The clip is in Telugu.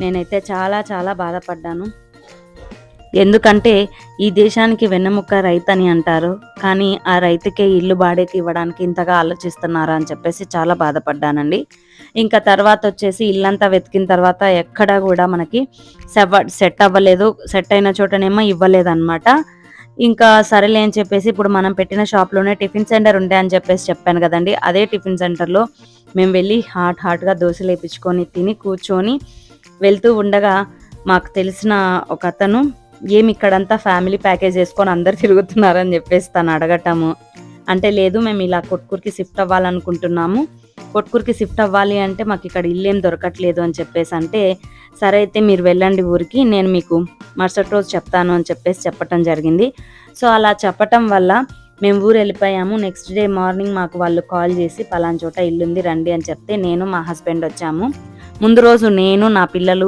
నేనైతే చాలా చాలా బాధపడ్డాను. ఎందుకంటే ఈ దేశానికి వెన్నెముక్క రైతని అంటారు. కానీ ఆ రైతుకే ఇల్లు బాడీకి ఇవ్వడానికి ఇంతగా ఆలోచిస్తున్నారా అని చెప్పేసి చాలా బాధపడ్డానండి. ఇంకా తర్వాత వచ్చేసి ఇల్లంతా వెతికిన తర్వాత ఎక్కడా కూడా మనకి సెట్ అవ్వలేదు. సెట్ అయిన చోటనేమో ఇవ్వలేదన్నమాట. ఇంకా సరేలే అని చెప్పేసి ఇప్పుడు మనం పెట్టిన షాప్‌లోనే టిఫిన్ సెంటర్ ఉండే అని చెప్పేసి చెప్పాను కదండీ! అదే టిఫిన్ సెంటర్‌లో మేము వెళ్ళి హాట్‌గా దోసలేపించుకొని తిని కూర్చొని వెళ్తూ ఉండగా మాకు తెలిసిన ఒకతను ఏమి ఇక్కడంతా ఫ్యామిలీ ప్యాకేజ్ యేసుకొని అందరూ తిరుగుతున్నారని జెప్పేసి తను అడగటము. అంటే లేదు మేము ఇలా కొట్కూరుకి షిఫ్ట్ అవ్వాలనుకుంటున్నాము. కొట్కూరుకి షిఫ్ట్ అవ్వాలి అంటే మాకిక్కడ ఇల్లేం దొరకట్లేదు అని చెప్పేసంటే, సరే అయితే మీరు వెళ్ళండి ఊరికి. నేను మీకు మరుసటి రోజు చెప్తాను అని చెప్పేసి చెప్పటం జరిగింది. సో, అలా చెప్పటం వల్ల మేము ఊరెళ్ళిపోయాము. నెక్స్ట్ డే మార్నింగ్ మాకు వాళ్ళు కాల్ జేసి పలానా చోట ఇల్లుంది రండి అని చెప్తే నేను మా హస్బెండ్ వచ్చాము. ముందు రోజు నేను, నా పిల్లలు